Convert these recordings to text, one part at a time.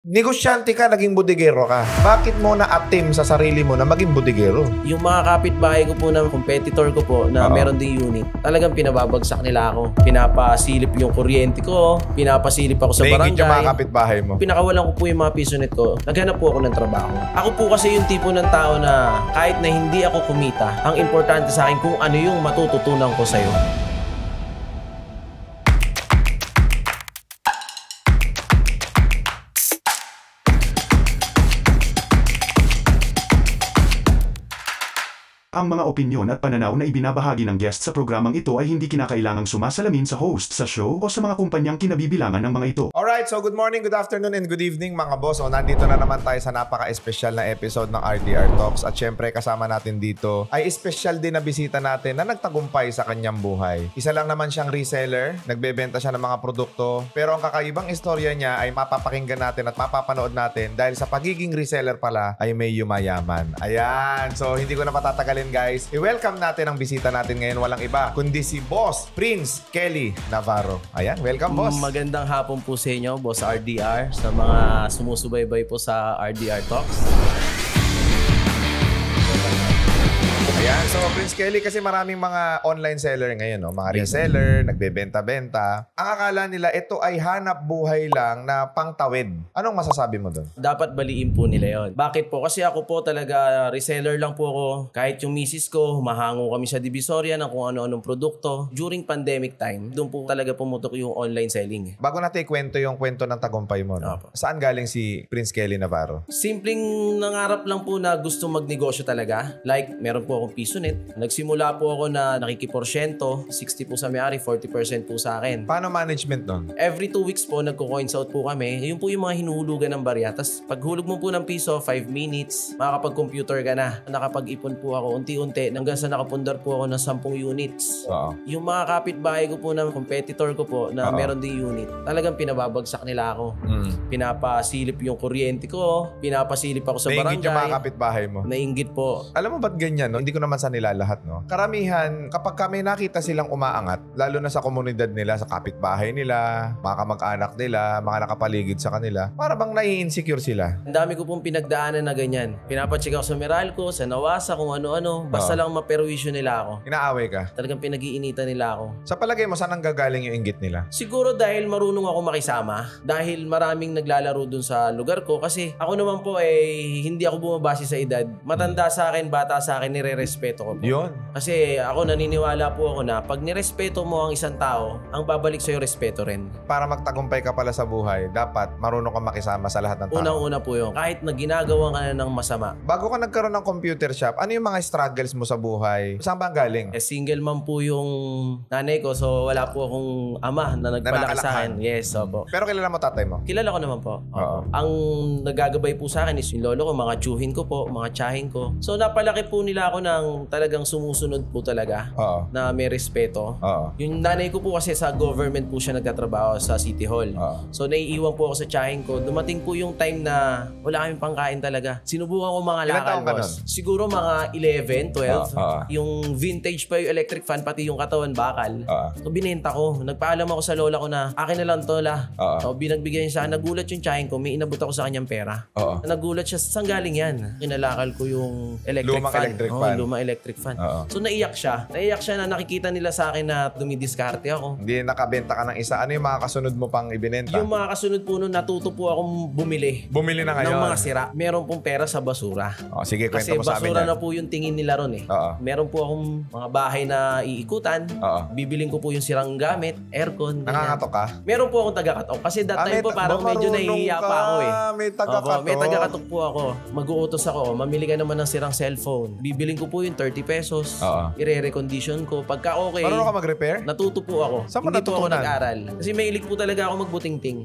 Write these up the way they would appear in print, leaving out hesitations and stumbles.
Negosyante ka, naging bodigero ka. Bakit mo na-attempt sa sarili mo na maging bodigero? Yung mga kapitbahay ko po na competitor ko po na meron ding unit, talagang pinababagsak nila ako. Pinapasilip yung kuryente ko, pinapasilip ako sa barangay. Naingit yung mga kapitbahay mo. Pinakawalan ko po yung mga pisonet ko. Naghanap po ako ng trabaho. Ako po kasi yung tipo ng tao na kahit na hindi ako kumita, ang importante sa akin kung ano yung matututunan ko sa'yo. Ang mga opinyon at pananaw na ibinabahagi ng guest sa programang ito ay hindi kinakailangang sumasalamin sa host sa show o sa mga kumpanyang kinabibilangan ng mga ito. Alright, so good morning, good afternoon, and good evening mga boss. O nandito na naman tayo sa napaka-espesyal na episode ng RDR Talks. At syempre kasama natin dito ay espesyal din na bisita natin na nagtagumpay sa kanyang buhay. Isa lang naman siyang reseller, nagbebenta siya ng mga produkto. Pero ang kakaibang istorya niya ay mapapakinggan natin at mapapanood natin dahil sa pagiging reseller pala ay may yumayaman. Ayan, so hindi ko na patatagalin guys. I-welcome natin ang bisita natin ngayon, walang iba kundi si Boss Prince Kelly Navarro. Ayan, welcome boss. Magandang hapon po sa inyo, Boss RDR, sa mga sumusubaybay po sa RDR Talks. Ayan, so Prince Kelly, kasi maraming mga online seller ngayon, no? Mga reseller, nagbebenta-benta. Ang akala nila ito ay hanap buhay lang na pangtawid. Anong masasabi mo doon? Dapat baliin po nila yon. Bakit po? Kasi ako po talaga reseller lang po ako. Kahit yung misis ko, humahango kami sa Divisoria ng kung ano-anong produkto. During pandemic time, doon po talaga pumutok yung online selling. Bago natin ikwento yung kwento ng tagumpay mo, no? Saan galing si Prince Kelly Navarro? Simpleng nangarap lang po na gusto magnegosyo talaga. Like, meron po akong pisonet. Nagsimula po ako na nakikiporsyento, 60 po sa may-ari, 40% po sa akin. Paano management nun? Every 2 weeks po, nagko-coins out po kami. Yun po yung mga hinuhulugan ng barya. Tapos paghulog mo po ng piso, 5 minutes, makakapag-computer ka na. Nakapag-ipon po ako unti-unti hanggang sa nakapundar po ako ng 10 units. Yung mga kapitbahay ko po na competitor ko po na meron ding unit, talagang pinababagsak nila ako. Pinapasilip yung kuryente ko, pinapasilip ako sa barangay. Nainggit yung mga kapitbahay mo? Nainggit po. Alam mo ba't ganyan, no? Hindi ko naman sa nila lahat, no? Karamihan, kapag kami nakita silang umaangat, lalo na sa komunidad nila, sa kapitbahay nila, mga kamag-anak nila, mga nakapaligid sa kanila, para bang nai-insecure sila. Ang dami ko pong pinagdaanan na ganyan. Pinapacheck ako sa Meralco, sa Nawasa, kung ano-ano. Basta lang maperwisyo nila ako. Inaaway ka? Talagang pinag-iinitan nila ako. Sa palagay mo, saan ang gagaling yung inggit nila? Siguro dahil marunong ako makisama. Dahil maraming naglalaro dun sa lugar ko. Kasi ako naman po hindi ako bumabase sa edad. Matanda sa akin, bata sa akin, nire-respeto ko po. Yun. Kasi ako naniniwala po ako na pag nirespeto mo ang isang tao, ang babalik sa'yo respeto rin. Para magtagumpay ka pala sa buhay, dapat marunong kang makisama sa lahat ng tao. Unang-una po yun. Kahit na ginagawa ka na ng masama. Bago ka nagkaroon ng computer shop, ano yung mga struggles mo sa buhay? Saan ba galing? Single mom po yung nanay ko, so wala po akong ama na nagpalaki sa akin. Yes, opo. Pero kilala mo tatay mo? Kilala ko naman po. Ang nagagabay po sa akin is yung lolo ko, mga tsuhin ko po, mga tsahin ko. So napalaki po nila ako ng talagang sumusunod po talaga na may respeto. Yung nanay ko po kasi sa government po siya nagtatrabaho sa City Hall. So naiiwan po ako sa tsahin ko. Dumating po yung time na wala kaming pangkain talaga. Sinubukan ko mga lakal, boss. Siguro mga 11, 12. Yung vintage pa yung electric fan, pati yung katawan bakal. So binenta ko. Nagpaalam ako sa lola ko na akin na lang to la. So binagbigyan niya sa akin. Nagulat yung tsahin ko. May inabot ako sa kanyang pera. Nagulat siya. Saan galing yan? Kinalakal ko yung electric fan. Lumang electric fan. So naiyak siya. Naiyak siya na nakikita nila sa akin na dumidiskarte ako. Hindi nakabenta ka ng isa. Ano yung mga kasunod mo pang ibinenta? Yung mga kasunod po nun, natuto po akong bumili. Bumili na ngayon? Ng mga sira. Meron pong pera sa basura. Sige, kwento mo sa amin. Kasi basura na po yung tingin nila ron eh. Meron po akong mga bahay na iikutan. Bibiling ko po yung sirang gamit, aircon. Nakakatok ka? Meron po akong taga-katok. Kasi that time po parang medyo nahihiya pa ako eh. May taga-katok. May taga-katok po ako. Mag-uutos ako. Mamili ka naman ng sirang cellphone. Bibiling ko po yung 30 pesos. Ire-recondition ko. Pagka okay, marunong ka mag-repair? Natuto po ako. Saan mo Hindi po ako natutunan? nag-aral. Kasi mahilig po talaga ako magbutingting.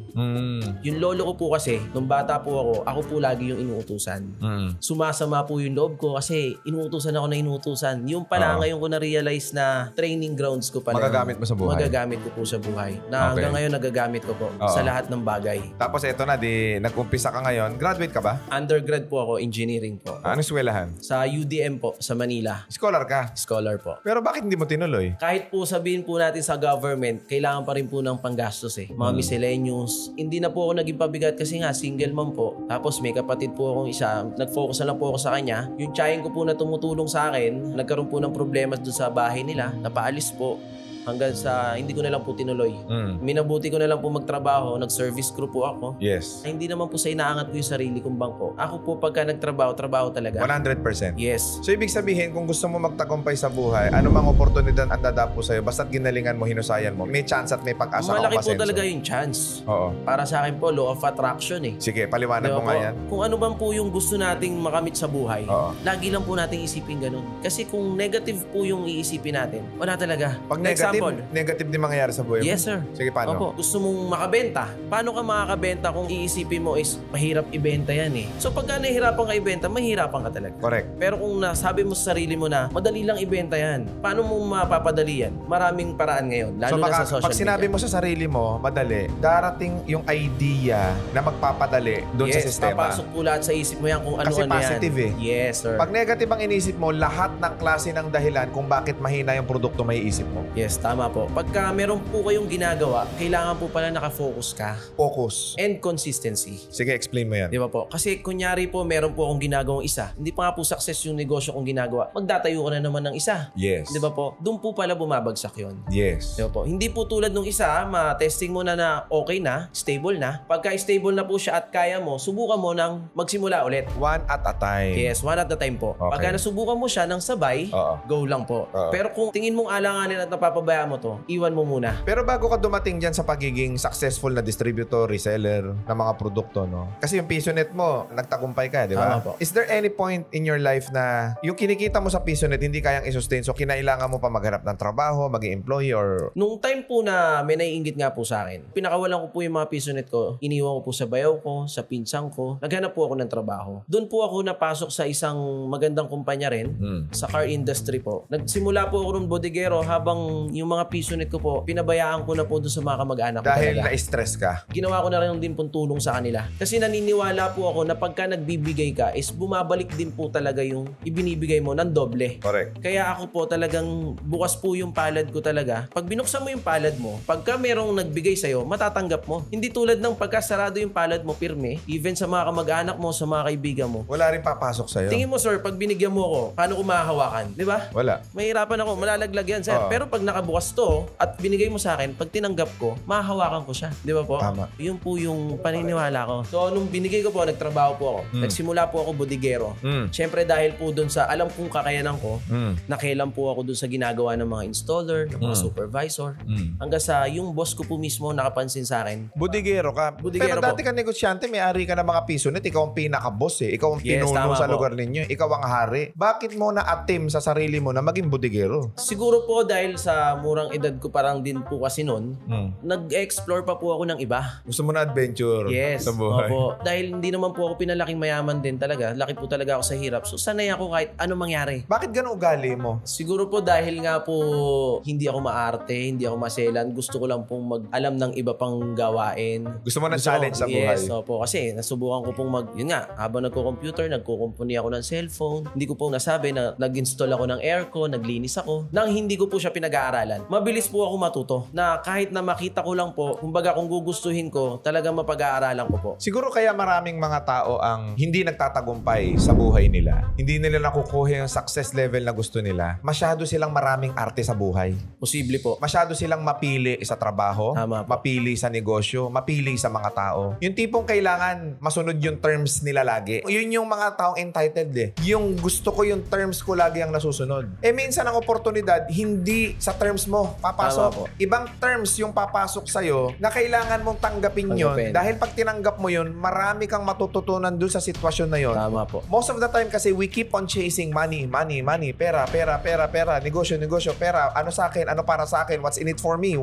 Yung lolo ko po kasi, nung bata po ako po lagi yung inuutusan. Sumasama po yung loob ko kasi inuutusan ako na inuutusan. Yung pala ngayon ko na-realize na training grounds ko pala. Magagamit mo sa buhay? Magagamit ko po sa buhay. Na hanggang ngayon nagagamit ko po sa lahat ng bagay. Tapos eto na, nag-umpisa ka ngayon. Graduate ka ba? Undergrad po ako, engineering po. Anong eskwelahan? Sa UDM po, sa sa Manila. Scholar ka? Scholar po. Pero bakit hindi mo tinuloy? Kahit po sabihin po natin sa government, kailangan pa rin po ng panggastos eh. Mga miscellaneous. Hindi na po ako naging pabigat kasi nga single mom po. Tapos may kapatid po akong isa. Nag-focus na lang po ako sa kanya. Yung tiyahin ko po na tumutulong sa akin, nagkaroon po ng problema doon sa bahay nila. Napaalis po. Hanggang sa hindi ko na lang po tinuloy. Minabuti ko na lang po magtrabaho, nag-service crew po ako. Yes. Ay, hindi naman po sa inaangat ko yung sarili kong bangko. Ako po pagka nagtrabaho, trabaho talaga. 100%. Yes. So, ibig sabihin, kung gusto mo magtagumpay sa buhay, ano mang oportunidad ang dadapo sa'yo, basta't ginalingan mo, hinusayan mo, may chance at may pag-asa ka Malaki po masenso. talaga yung chance. Oo. Para sa akin po, law of attraction eh. Sige, paliwanag Diba mo nga po? yan. Kung ano bang po yung gusto nating makamit sa buhay, Oo. lagi lang po nating isipin ganun. Kasi kung negative po yung iisipin natin, wala talaga. Pag Example, negative din mangyayari sa buhay mo. yes sir. Sige, paano? Opo, gusto mong makabenta. Paano ka makakabenta kung iisipin mo is mahirap ibenta yan eh. So pagka nahihirapan ka ibenta, mahirapan ka talaga. Correct. Pero kung nasabi mo sa sarili mo na madali lang ibenta yan, paano mo mapapadali yan? Maraming paraan ngayon, lalo So, na sa social pag sinabi media. mo sa sarili mo, madali, darating yung idea na magpapadali doon sa Yes, sistema. papasok po lahat sa isip mo yan kung Kasi ano-ano yan. positive eh. Yes sir. Pag negative ang inisip mo, lahat ng klase ng dahilan kung bakit mahina yung produkto may isip mo. Yes, tama po. Pagka meron po kayong ginagawa, kailangan po pala nakafocus ka. Focus. And consistency. Sige, explain mo yan. Di ba po? Kasi kunyari po, meron po akong ginagawang isa. Hindi pa nga po success yung negosyo kong ginagawa. Magdatayo ka na naman ng isa. Yes. Di ba po? Doon po pala bumabagsak yun. Yes. Di ba po? Hindi po tulad nung isa, ma-testing mo na okay na, stable na. Pagka stable na po siya at kaya mo, subukan mo nang magsimula ulit. One at a time. Yes, one at a time po. Okay. Pagka nasubukan mo siya ng sabay, Oo. go lang po. Oo. Pero kung tingin mong alanganin at napapabayaan mo to, iwan mo muna. Pero bago ka dumating dyan sa pagiging successful na distributor, reseller ng mga produkto, no? Kasi yung PisoNet mo, nagtagumpay ka, di ba? Tama po. Is there any point in your life na yung kinikita mo sa PisoNet hindi kayang i-sustain, so kinailangan mo pa maghanap ng trabaho, maging employee, or... Nung time po na may naiinggit nga po sa akin, pinakawalan ko po yung mga PisoNet ko, iniwan ko po sa bayaw ko, sa pinsang ko, naghanap po ako ng trabaho. Doon po ako napasok sa isang magandang kumpanya rin, sa car industry po. Nagsimula po ako ng bodeguero habang yung mga PisoNet ko po, pinabayaan ko na po doon sa mga kamag-anak ko Dahil talaga. na-stress ka. Ginawa ko na rin din pong tulong sa kanila. Kasi naniniwala po ako na pagka nagbibigay ka is bumabalik din po talaga yung ibinibigay mo ng doble. Correct. Kaya ako po talagang bukas po yung palad ko talaga. Pag binuksan mo yung palad mo, pagka merong nagbigay sa'yo, matatanggap mo. Hindi tulad ng pagka sarado yung palad mo, pirme, even sa mga kamag-anak mo, sa mga kaibigan mo. Wala rin papasok sa'yo. Tingin mo sir, pag binigyan mo ako, paano ko mahahawakan? Di ba? Wala. Mahirapan ako, malalaglag yan sir. Oo. Pero pag nakabukas to at binigay mo sa akin, pag tinanggap ko, mahahawakan ko siya. Di ba po? Tama. Yun po yung paniniwala ko. So, nung binigay ko po, nagtrabaho po ako. Nagsimula po ako bodeguero. Siyempre dahil po dun sa alam kong kakayanan ko, nakialam po ako dun sa ginagawa ng mga installer, ng mga supervisor. Hanggang sa yung boss ko po mismo nakapansin sa akin. Bodeguero ka. Bodeguero Pero dati po. ka negosyante, may-ari ka ng mga PisoNet, ikaw ang pinaka-boss eh. Ikaw ang Yes, pinuno tama sa po. lugar ninyo. Ikaw ang hari. Bakit mo na-attempt sa sarili mo na maging bodeguero? Siguro po dahil sa murang edad ko parang din po kasi noon, nag-explore pa po ako ng iba. Gusto mo na adventure Yes. sa buhay? Opo. Dahil hindi naman po ako pinalaking mayaman din talaga. Laki po talaga ako sa hirap. So sanay ako kahit ano mangyari. Bakit ganun ugali mo? Siguro po dahil nga po hindi ako maarte, hindi ako maselan. Gusto ko lang pong mag-alam ng iba pang gawain. Gusto mo ng Gusto challenge ko- sa buhay? Yes, opo. Kasi nasubukan ko pong yun nga, habang nagko-computer, nagko-company ako ng cellphone. Hindi ko po nasabi na nag-install ako ng aircon, naglinis ako. Nang hindi ko po siya pinag-aaralan. Mabilis po ako matuto. Na kahit na makita ko lang po, kumbaga kung gugustuhin ko, talagang mapag-aaralan ko po. Siguro kaya maraming mga tao ang hindi nagtatagumpay sa buhay nila. Hindi nila nakukuha yung success level na gusto nila. Masyado silang maraming arte sa buhay. Posible po. Masyado silang mapili sa trabaho, Tama po. mapili sa negosyo, mapili sa mga tao. Yung tipong kailangan masunod yung terms nila lagi. Yun yung mga taong entitled eh. Yung gusto ko yung terms ko lagi ang nasusunod. Eh minsan ang oportunidad, hindi sa terms mo Tama papasok. po. Ibang terms yung papasok sa'yo na kailangan mong tanggapin yun. Tanggapin. Dahil pag tinanggap mo yun, marami kang matututunan dun sa sitwasyon na yun. Tama po. Most of the time kasi we keep on chasing money, pera, negosyo, pera, ano sa akin, ano para sa akin, what's in it for me.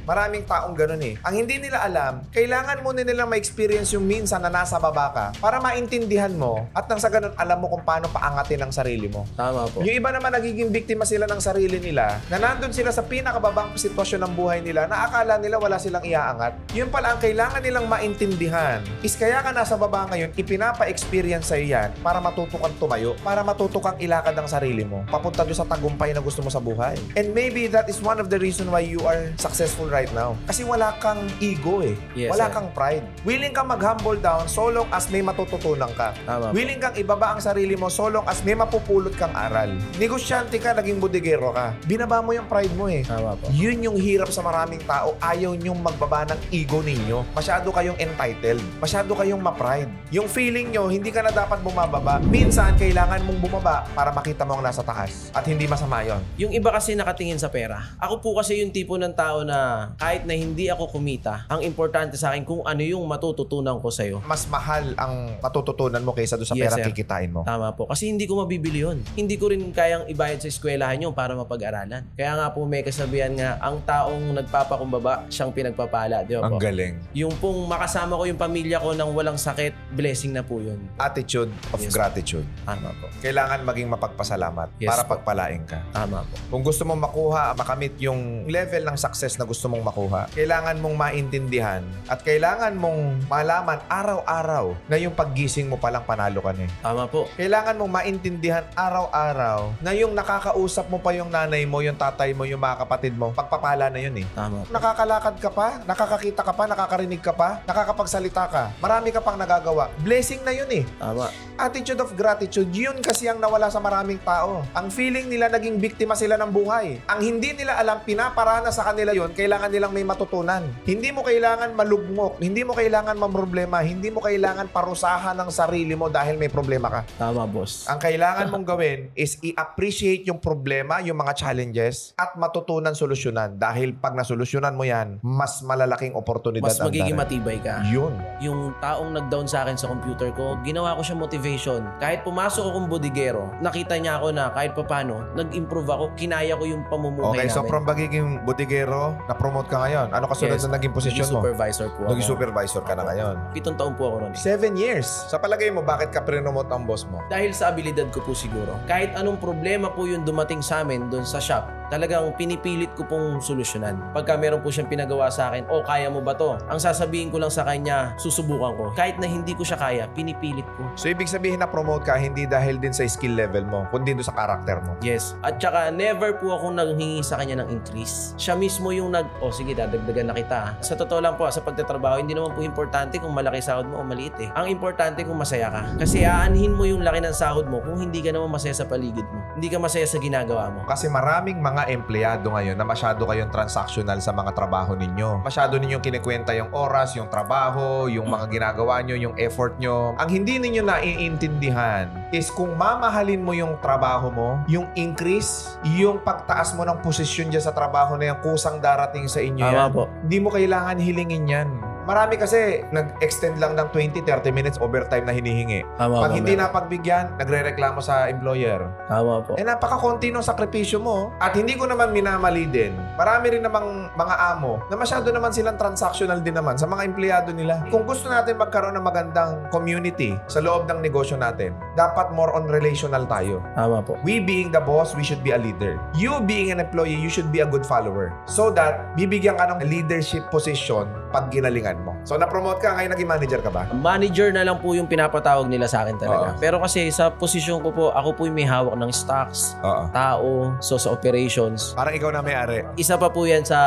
Maraming taong ganun eh. Ang hindi nila alam, kailangan mo nilang ma-experience yung minsan na nasa baba ka para maintindihan mo at nang sa ganun alam mo kung paano paangatin ang sarili mo. Tama po. Yung iba naman nagiging biktima sila ng sarili nila na nandun sila sa pinakababang sitwasyon ng buhay nila na akala nila wala silang iaangat. Yun pala ang kailangan nilang maintindihan is kaya ka nasa baba ngayon, ipinapa-experience sa'yo yan para matuto kang tumayo, para matuto kang ilakad ang sarili mo, papunta doon sa tagumpay na gusto mo sa buhay. And maybe that is one of the reason why you are successful right now. Kasi wala kang ego eh. Yes, wala sir. kang pride. Willing kang mag-humble down so long as may matututunan ka. Tama po. Willing kang ibaba ang sarili mo so long as may mapupulot kang aral. Negosyante ka, naging bodeguero ka. Binaba mo yung pride mo eh. Tama po. Yun yung hirap sa maraming tao. Ayaw nyong magbaba ng ego ninyo. Masyado kayong entitled. Masyado kayong ma-pride. Yung feeling nyo, hindi ka na dapat bumababa. Minsan, kailangan mong bumaba para makita mo ang nasa taas. At hindi masama yon. Yung iba kasi nakatingin sa pera. Ako po kasi yung tipo ng tao na kahit na hindi ako kumita, ang importante sa akin kung ano yung matututunan ko sa'yo. Mas mahal ang matututunan mo kaysa doon sa Yes, pera sir. kikitain mo. Tama po. Kasi hindi ko mabibili yun. Hindi ko rin kayang ibayad sa eskwelahan yun para mapag-aralan. Kaya nga po may kasabihan nga, ang taong nagpapakumbaba, siyang pinagpapala. Di ba po? Ang galing. Yung pong makasama ko yung pamilya ko nang walang sakit, blessing na po yun. Attitude of Yes, gratitude. Tama po. Kailangan maging mapagpasalamat Yes, para po. pagpalain ka. Tama po. Kung gusto mong makuha, makamit yung level ng success na gusto mong makuha, kailangan mong maintindihan at kailangan mong malaman araw-araw na yung paggising mo palang panalo ka na eh. Tama po. Kailangan mong maintindihan araw-araw na yung nakakausap mo pa yung nanay mo, yung tatay mo, yung mga kapatid mo, pagpapala na yun eh. Tama po. Nakakalakad ka pa, nakakakita ka pa, nakakarinig ka pa, nakakapagsalita ka. Marami ka pang nagagawa. Blessing na yun eh. Tama. Attitude of gratitude, yun kasi ang nawala sa maraming tao. Ang feeling nila naging biktima sila ng buhay. Ang hindi nila alam, pinaparana sa kanila yun, kailangan nilang may matutunan. Hindi mo kailangan malugmok, hindi mo kailangan mamroblema, hindi mo kailangan parusahan ng sarili mo dahil may problema ka. Tama, boss. Ang kailangan mong gawin is i-appreciate yung problema, yung mga challenges, at matutunan solusyonan. Dahil pag nasolusyonan mo yan, mas malalaking oportunidad Mas ang magiging darating. matibay ka. Yun. Yung taong nag-down sa akin sa computer ko, ginawa ko siya motivation. Kahit pumasok akong bodigero, nakita niya ako na kahit papano, nag-improve ako, kinaya ko yung pamumuhay Okay, so namin. from pagiging bodigero, na-promote ka ngayon. Ano kasunod Yes. na naging posisyon mo? Supervisor po ako. Naging supervisor ka na ngayon. 7 taon po ako ron. 7 years. Sa palagay mo, bakit ka pre-promote ang boss mo? Dahil sa abilidad ko po siguro. Kahit anong problema po yung dumating sa amin doon sa shop, talagang pinipilit ko pong solusyonan. Pagka meron po siyang pinagawa sa akin, o kaya mo ba to? Ang sasabihin ko lang sa kanya, susubukan ko. Kahit na hindi ko siya kaya, pinipilit ko. So, ibig sabihin na promote ka, hindi dahil din sa skill level mo, kundi doon sa karakter mo. Yes. At saka, never po akong nanghingi sa kanya ng increase. Siya mismo yung sige, dadagdagan na kita. Sa totoo lang po, sa pagtatrabaho, hindi naman po importante kung malaki sahod mo o maliit eh. Ang importante kung masaya ka. Kasi aanhin mo yung laki ng sahod mo kung hindi ka naman masaya sa paligid mo. Hindi ka masaya sa ginagawa mo. Kasi maraming mga empleyado ngayon na masyado kayong transactional sa mga trabaho ninyo. Masyado ninyong kinikwenta yung oras, yung trabaho, yung mga ginagawa nyo, yung effort nyo. Ang hindi ninyo naiintindihan is kung mamahalin mo yung trabaho mo, yung increase, yung pagtaas mo ng posisyon dyan sa trabaho na yung kusang darating sa inyo Tama yan. po. Hindi mo kailangan hilingin yan. Marami kasi nag-extend lang ng 20-30 minutes overtime na hinihingi. Tama Pag po, hindi meron. napagbigyan, nagre-reklamo sa employer. Tama po. Eh napaka-konti ng sakripisyo mo. At hindi ko naman minamali din. Marami rin namang mga amo na masyado naman silang transactional din naman sa mga empleyado nila. Kung gusto natin magkaroon ng magandang community sa loob ng negosyo natin, dapat more on relational tayo. Tama po. We being the boss, we should be a leader. You being an employee, you should be a good follower. So that, bibigyan ka ng leadership position pag ginalingan mo. So, na-promote ka, ngayon naging manager ka ba? Manager na lang po yung pinapatawag nila sa akin talaga. Oo. Pero kasi sa posisyon ko po, ako po yung may hawak ng stocks, Oo. tao, so sa operations. Parang ikaw na may-ari. Isa pa po yan sa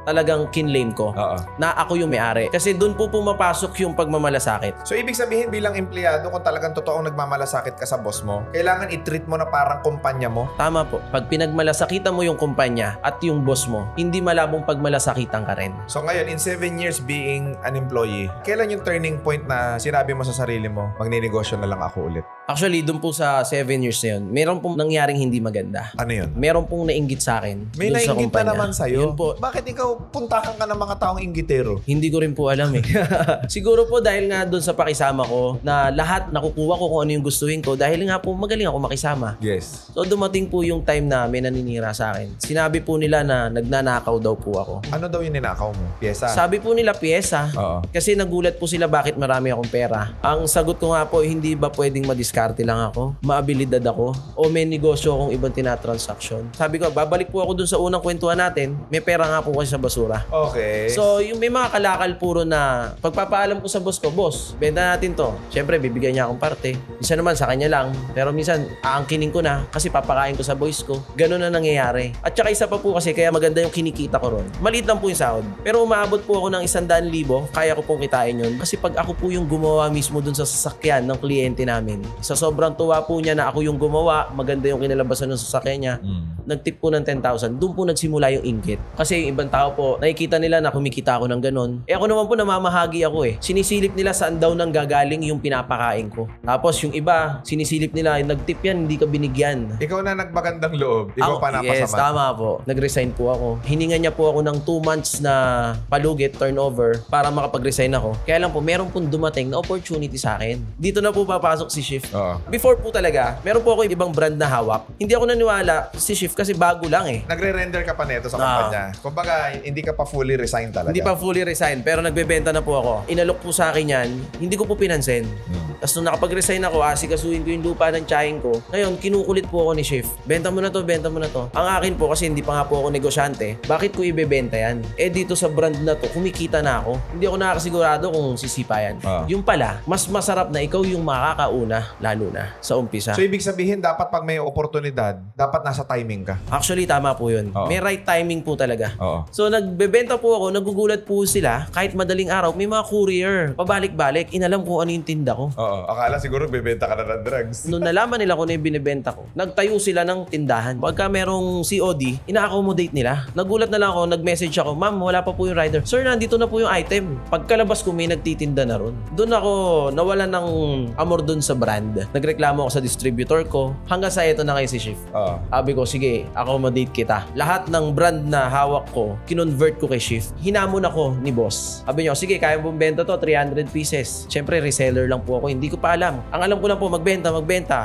talagang kinlame ko. Oo. Na ako yung may-ari. Kasi doon po pumapasok yung pagmamalasakit. So, ibig sabihin bilang empleyado, kung talagang totoong nagmamalasakit ka sa boss mo, kailangan i-treat mo na parang kumpanya mo. Tama po. Pag pinagmalasakitan mo yung kumpanya at yung boss mo, hindi malabong pagmalasakitan ka rin. So, ngayon, in 7 years being an employee, kailan yung turning point na sinabi mo sa sarili mo, magninegosyo na lang ako ulit? Actually, doon po sa 7 years na yun, meron pong nangyaring hindi maganda. Ano yun? Meron pong nainggit sa akin. May dun sa nainggit na kumpanya. naman sa'yo. Yun po. Bakit ikaw puntakan ka ng mga taong inggitero? Hindi ko rin po alam eh. Siguro po dahil nga doon sa pakisama ko na lahat nakukuha ko kung ano yung gustuhin ko dahil nga po magaling ako makisama. Yes. So dumating po yung time na may naninira sa akin. Sinabi po nila na nagnanakaw daw po ako. Ano daw yung ninakaw mo? Pyesa? Sabi po nila pyesa. Kasi nagulat po sila bakit marami akong pera. Ang sagot ko nga po, hindi ba pwedeng madiskarte lang ako? Maabilidad ako? O may negosyo akong ibang tinatransaksyon? Sabi ko, babalik po ako dun sa unang kwentuhan natin. May pera nga po kasi sa basura. Okay. So, yung may mga kalakal puro na pagpapaalam ko sa boss ko, boss, benta natin to. Siyempre, bibigyan niya akong parte. Minsan naman sa kanya lang. Pero minsan, aangkinin ko na kasi papakain ko sa boys ko. Ganun na nangyayari. At saka isa pa po kasi, kaya maganda yung kinikita ko ron. Maliit lang po yung sahod. Pero umaabot po ako ng 100,000, kaya ko pong kitain yun. Kasi pag ako po yung gumawa mismo dun sa sasakyan ng kliyente namin, sa sobrang tuwa po niya na ako yung gumawa, maganda yung kinalabasan ng sasakyan niya, nagtip po ng 10,000, doon po nagsimula yung inggit. Kasi yung ibang tao po, nakikita nila na kumikita ako ng ganun. Ako naman po namamahagi ako Sinisilip nila saan daw nang gagaling yung pinapakain ko. Tapos yung iba, sinisilip nila, nagtip yan, hindi ka binigyan. Ikaw na nagbagandang loob, ikaw pa napasama. Yes, tama po. Nag-resign po ako. Hininga niya po ako ng 2 months na palugit, turnover, para makapag-resign ako. Kaya lang po, meron pong dumating na opportunity sa akin. Dito na po papasok si Shift. Before po talaga, meron po ako ibang brand na hawak. Hindi ako naniwala si Shift kasi bago lang Nagre-render ka pa neto sa kumpanya. Kumbaga, hindi ka pa fully resign talaga. Hindi pa fully resign, pero nagbebenta na po ako. Inalok po sa akin yan, hindi ko po pinansin. Tapos nung nakapag-resign ako, asikasuhin ko yung lupa ng tsahin ko. Ngayon, kinukulit po ako ni Shift. Benta mo na to, benta mo na to. Ang akin po, kasi hindi pa nga po ako negosyante, bakit ko ibebenta yan? Dito sa brand na to, kumikita na ako. Hindi ako nakakasigurado kung sisipa yan. Yung pala, mas masarap na ikaw yung makakauna, lalo na sa umpisa. So, ibig sabihin, dapat pag may oportunidad, dapat nasa timing ka. Actually, tama po yun. May right timing po talaga. Oo. So, nagbebenta po ako, nagugulat po sila, kahit madaling araw, may mga courier, pabalik-balik, inalam ko ano yung tinda ko. Akala siguro bebenta ka na ng drugs. Nung nalaman nila kung ano yung binibenta ko, nagtayo sila ng tindahan. Pagka merong COD, ina-accommodate nila. Nagulat na lang ako, nag-message ako, ma'am, wala pa po yung rider. Sir, nandito na po yung item. Pagkalabas ko, may nagtitinda na ron. Doon ako nawala ng amor doon sa brand. Nagreklamo ako sa distributor ko. Hanggang sa ito na kayo si Shift. Sabi ko, sige, accommodate kita. Lahat ng brand na hawak ko, kinonvert ko kay Shift. Hinamon ako ni boss. Sabi niyo, sige, kaya mong benta to, 300 pieces. Siyempre, reseller lang po ako. Hindi ko pa alam. Ang alam ko lang po, magbenta.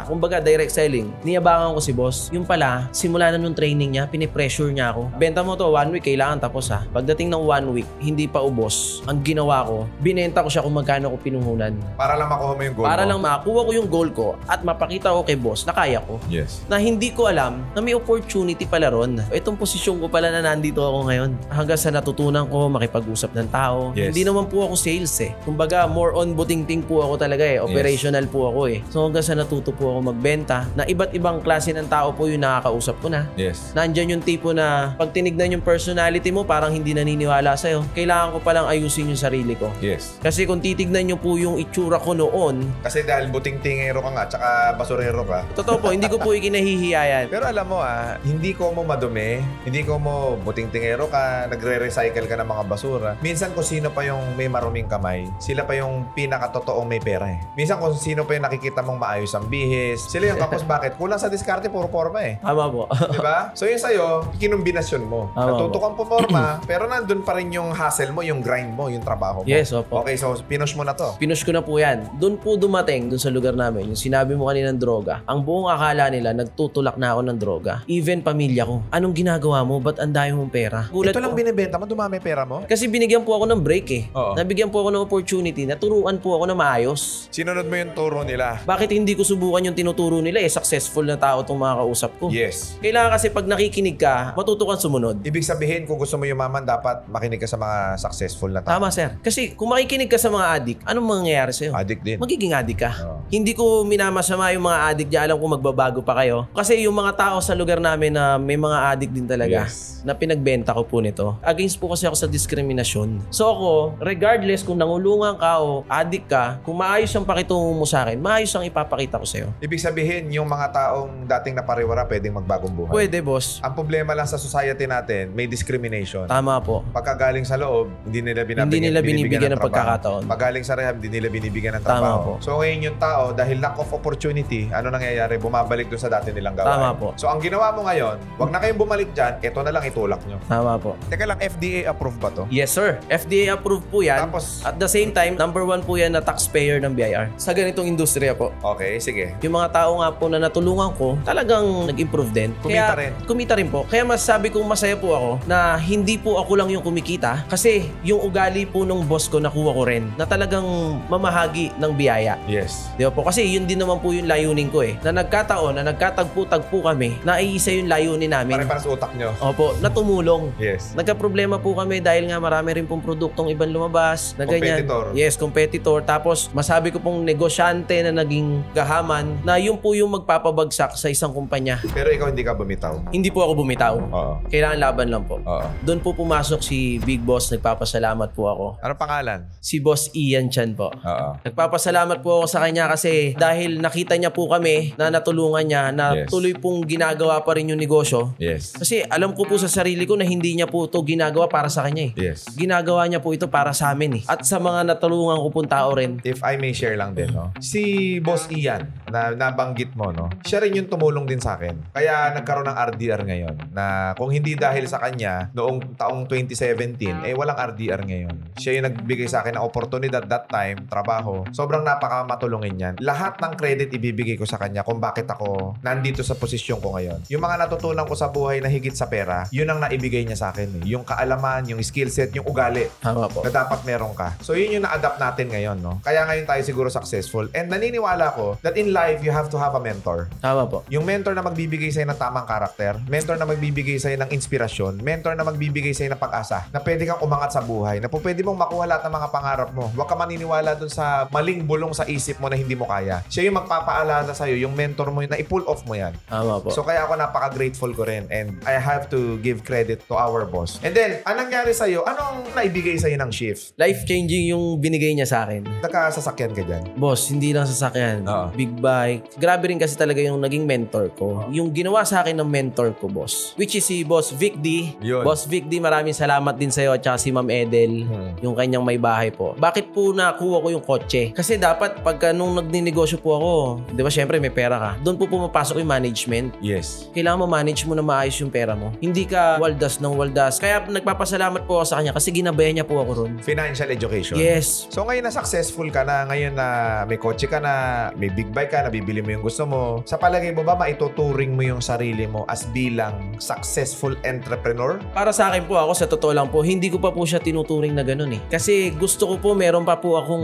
Kumbaga, direct selling. Niyabangan ko si boss. Yung pala, simula na yung training niya, pinipressure niya ako. Benta mo to, 1 week, kailangan tapos ha. Pagdating ng 1 week, hindi pa ubos. Ang ginawa ko, binenta ko siya kung magkano ko pinuhunan. Para lang makuha mo yung goal Para mo. lang makuha ko yung goal ko at mapakita ko kay boss na kaya ko. Yes. Na hindi ko alam na may opportunity pala ron. Itong posisyon ko pala na nandito ako ngayon. Hanggang sa natutunan ko makipag-usap ng tao. Yes. Hindi naman po ako sales Kumbaga, more on buting-ting po ako talaga Operational po ako So hanggang sa natuto po ako magbenta na iba't ibang klase ng tao po yung nakakausap ko na. Yes. Nandyan yung tipo na pag tinignan yung personality mo parang hindi naniniwala sa'yo. Kailangan ko palang ayusin yung sarili ko. Yes. Kasi kung titignan nyo po yung itsura ko noon, Kasi dahil buting-tingero ka nga, tsaka basurero ka. totoo po, hindi ko po ikinahihiya yan. Pero alam mo hindi ko mo madumi, hindi ko mo buting-tingero ka, nagre-recycle ka ng mga basura. Minsan kung sino pa yung may maruming kamay, sila pa yung pinakatotoong may pera Minsan kung sino pa yung nakikita mong maayos ang bihis, sila yung kapos bakit? Kulang sa diskarte, puro forma Tama po. Diba? So yun sa'yo, kinumbinasyon mo. Tama Natuto kang puporma, pero nandun pa rin yung hustle mo, yung grind mo, yung trabaho mo. Yes, opo. Okay, so pinush mo na to. Pinush ko na po yan. Doon po dumating, doon sa lugar namin, yung sinabi mo kanina ng droga. Ang buong akala nila, nagtutulak na ako ng droga. Even pamilya ko. Anong ginagawa mo? Ba't ang dami mong pera? Gulat Ito lang po. binibenta mo, dumami pera mo? Kasi binigyan po ako ng break Oo. Nabigyan po ako ng opportunity. Naturuan po ako na maayos. Sinunod mo yung turo nila. Bakit hindi ko subukan yung tinuturo nila successful na tao itong mga kausap ko. Yes. Kailangan kasi pag nakikinig ka, matuto kang sumunod. Ibig sabihin, kung gusto mo yumaman, dapat makinig ka sa mga successful na tao. Tama, sir. Kasi kung makikinig ka sa mga addict, anong mangyayari sa'yo? Addict din. Magiging addict ka. Oo. Hindi ko minamasama yung mga addict dyan. Alam ko magbabago pa kayo. Kasi yung mga tao sa lugar namin na may mga addict din talaga Yes. na pinagbenta ko po nito. Against po kasi ako sa diskriminasyon. So ako, regardless kung nangulungan ka o addict ka, kung maayos ang pakitungo mo sa akin, maayos ang ipapakita ko sa'yo. Ibig sabihin, yung mga taong dating napariwara pwedeng magbagong buhay. Pwede, boss. Ang problema lang sa society natin, may discrimination. Tama po. Pagkagaling sa loob, hindi nila Hindi nila binibigyan ng trabaho. pagkakataon. Pag galing sa rehab, hindi nila binibigyan ng Tama trabaho. po. So ngayon yung tao tao, dahil lack of opportunity, ano nangyayari? Bumabalik doon sa dati nilang gawain. Tama po. So, ang ginawa mo ngayon, wag na kayong bumalik dyan, ito na lang itulak nyo. Tama po. Teka lang, FDA approved ba to? Yes, sir. FDA approved po yan. Tapos, at the same time, number 1 po yan na taxpayer ng BIR sa ganitong industriya po. okay, sige. Yung mga tao nga po na natulungan ko, talagang nag-improve din. Kumita Kaya, rin. Kumita rin po. Kaya masasabi kong masaya po ako na hindi po ako lang yung kumikita kasi yung ugali po ng boss ko nakuha ko rin na talagang mamahagi ng biyaya. Yes. Di ba po? Kasi yun din naman po yung layunin ko na nagkataon, na nagkatagpo-tagpo kami, na iisa yung layunin namin. Pare-para sa utak nyo. Opo, na tumulong. Yes. Nagka-problema po kami dahil nga marami rin pong produktong ibang lumabas na ganyan. Competitor. Yes, competitor. Tapos masabi ko pong negosyante na naging gahaman na yun po yung magpapabagsak sa isang kumpanya. Pero ikaw hindi ka bumitaw. Hindi po ako bumitaw. Oo. Kailangan laban lang po. Oo. Doon po pumasok si Big Boss. Nagpapasalamat po ako. Ano pangalan? Si Boss Ian Chan po. Oo. Nagpapasalamat po ako sa kanya kasi dahil nakita niya po kami na natulungan niya na Yes. tuloy pong ginagawa pa rin yung negosyo. Yes. Kasi alam ko po sa sarili ko na hindi niya po ito ginagawa para sa kanya Yes. Ginagawa niya po ito para sa amin At sa mga natulungan ko pong tao rin. If I may share lang din, no? Si Boss Ian, na nabanggit mo, no? Siya rin yung tumulong din sa akin. Kaya nagkaroon ng RDR ngayon. Na kung hindi dahil sa kanya, noong taong 2017, walang RDR ngayon. Siya yung nagbigay sa akin ng oportunidad that time, trabaho. Sobrang napakamatulungin yan. Lahat ng credit ibibigay ko sa kanya kung bakit ako nandito sa posisyon ko ngayon. Yung mga natutunan ko sa buhay na higit sa pera, yun ang naibigay niya sa akin. Yung kaalaman, yung skill set, yung ugali Tama po. na dapat meron ka. So yun yung na-adapt natin ngayon, no? Kaya ngayon tayo siguro successful. And naniniwala ko that in life, you have to have a mentor. Tama po. Yung mentor na magbibigay sa'yo ng tamang karakter, mentor na magbibigay sa'yo ng inspirasyon, mentor na magbibigay sa'yo ng pag-asa, na pwede kang umangat sa buhay, na pwede mong makuha lahat ng mga pangarap mo. Huwag ka maniniwala dun sa maling bulong sa isip mo na hindi mo kaya. Siya yung magpapaalala sa'yo, yung mentor mo, na i-pull off mo yan. Tama po. So kaya ako napaka-grateful ko rin and I have to give credit to our boss. And then, anong nangyari sa'yo? Anong naibigay sa'yo ng shift? Life-changing yung binigay niya sa akin. Nagkasasakyan ka dyan? Boss, hindi lang sasakyan. Oo. Big bike. Grabe rin kasi talaga yung naging mentor ko. Yung ginawa sa akin ng mentor ko, boss. Which is si Boss Vic D. Yun. Boss Vic D, maraming salamat din sa'yo at saka si Ma'am Edel. Yung kanyang may bahay po. Bakit po nakuha ko yung kotse? Kasi dapat pagka nung nagninegosyo po ako, di ba syempre may pera ka. Doon po pumapasok yung management. Yes. Kailangan mo manage mo na maayos yung pera mo. Hindi ka waldas ng waldas. Kaya nagpapasalamat po ako sa kanya kasi ginabayan niya po ako ron. Financial education. Yes. So ngayon na successful ka na, ngayon na may kotse ka na, may big bike ka, nabibili mo yung gusto mo. Sa palagay mo ba maituturing mo yung sarili mo as bilang successful entrepreneur? Para sa akin po, ako sa totoo lang po, hindi ko pa po siya tinuturing na ganun Kasi gusto ko po, meron pa po akong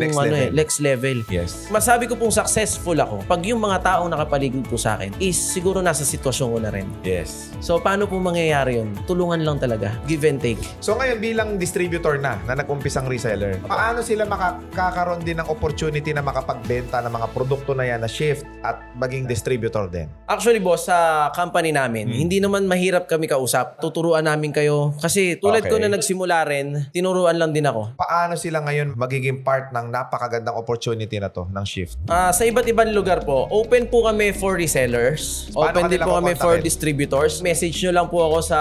next level. Yes. Masabi ko pong successful ako pag yung mga taong nakapaligid po sa akin is siguro nasa sitwasyon ko na rin. Yes. So paano po mangyayari yun? Tulungan lang talaga. Give and take. So ngayon bilang distributor na nag-umpisang reseller, paano sila makakaroon din ng opportunity na makapagbenta ng mga produkto na yan na shift at maging distributor din? Actually boss, sa company namin, hindi naman mahirap kami kausap. Tuturuan namin kayo. Kasi tulad ko na nagsimula rin, tinuruan lang din ako. Paano sila ngayon magiging part ng napakagandang opportunity na to ng shift? Sa iba't ibang lugar po, open po kami for resellers. Paano Open din kanila po kami for kukontakin? distributors. Message nyo lang po ako sa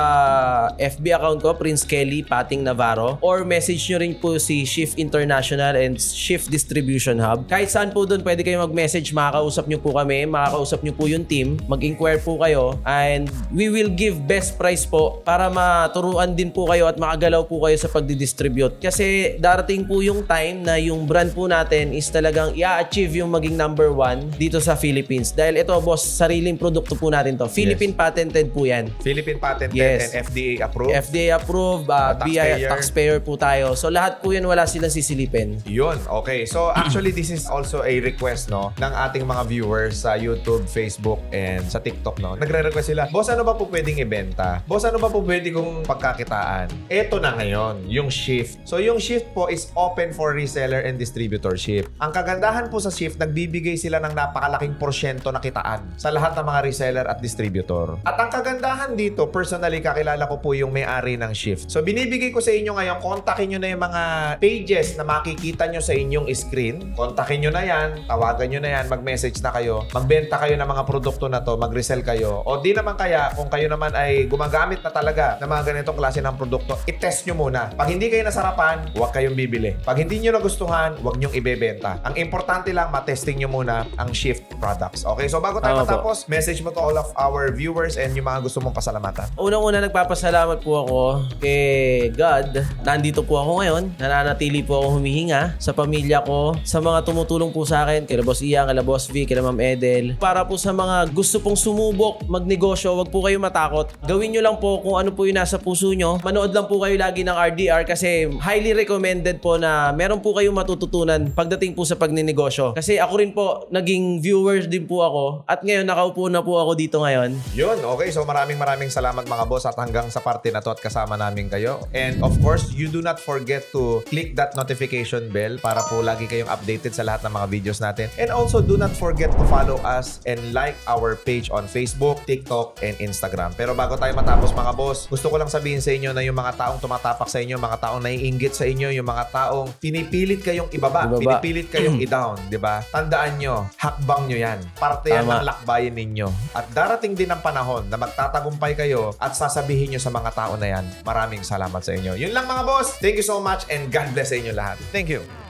FB account ko, Prince Kelly Pating Navarro. Or message nyo rin po si Shift International and Shift Distribution Hub. Kahit saan po doon pwede kayo mag-message, makakausap nyo po kami, makakausap nyo po yung team, mag-inquire po kayo, and we will give best price po para maturuan din po kayo at makagalaw po kayo sa pagdidistribute. Kasi darating po yung time na yung brand po natin is talagang i-achieve yung maging number 1 dito sa Philippines. Dahil ito boss, sariling produkto po natin to. Philippine patented po yan. Philippine patented Yes. and FDA approved? FDA approved, taxpayer. taxpayer po tayo. So lahat po yan wala silang sisilipin. Yun, okay. So actually this is also a request no ng ating mga viewers sa YouTube, Facebook, and sa TikTok no. Nagre-request sila, boss ano ba po pwedeng ibenta? Boss ano ba po pwede kong pagkakitaan? Eto na ngayon, yung shift. So yung shift po is open for reseller and distributorship. Ang kagandahan po sa shift, nagbibigay sila ng napakalaking porsyento na kitaan sa lahat ng mga reseller at distributor. At ang kagandahan dito, personally kakilala ko po yung may-ari ng shift. So binibigay ko sa inyo ngayon, kontakin nyo na yung mga pages na makikita nyo sa inyong screen. Kontakin nyo na yan, tawagan nyo na yan, mag-message mag-message na kayo, magbenta kayo ng mga produkto na to, mag-resell kayo. O di naman kaya, kung kayo naman ay gumagamit na talaga ng mga ganitong klase ng produkto, i-test nyo muna. Pag hindi kayo nasarapan, huwag kayong bibili. Pag hindi nyo nagustuhan, huwag nyong ibebenta. Ang importante lang, matesting nyo muna ang Shift products. Okay, so bago tayo matapos, message mo to all of our viewers and yung mga gusto mong pasalamatan. Unang-una, nagpapasalamat po ako kay God. Nandito po ako ngayon. Nananatili po ako humihinga sa pamilya ko, sa mga tumutulong po sa akin, kila Boss Ian, kila Boss V, kila Ma'am Edel. Para po sa mga gusto pong sumubok, magnegosyo, wag po kayo matakot. Gawin nyo lang po kung ano po yung nasa puso nyo. Manood lang po kayo lagi ng RDR kasi highly recommended po na meron po kayong matututunan pagdating po sa pagninegosyo. Kasi ako rin po, naging viewers din po ako at ngayon nakaupo na po ako dito ngayon. Yun, okay. So maraming salamat mga boss at hanggang sa parte na to at kasama namin kayo. And of course, you do not forget to click that notification bell para po lagi kayong updated sa lahat ng mga videos natin. And also, do not forget to follow us and like our page on Facebook, TikTok, and Instagram. Pero bago tayo matapos mga boss, gusto ko lang sabihin sa inyo na yung mga taong tumatapak sa inyo, mga taong naiinggit sa inyo, yung mga taong pinipilit kayong ibaba. Pinipilit kayong i-down, di ba? Tandaan nyo, hakbang nyo yan. Parte yan ng lakbayin ninyo. At darating din ang panahon na magtatagumpay kayo at sasabihin nyo sa mga tao na yan, maraming salamat sa inyo. Yun lang mga boss. Thank you so much and God bless sa inyo lahat. Thank you.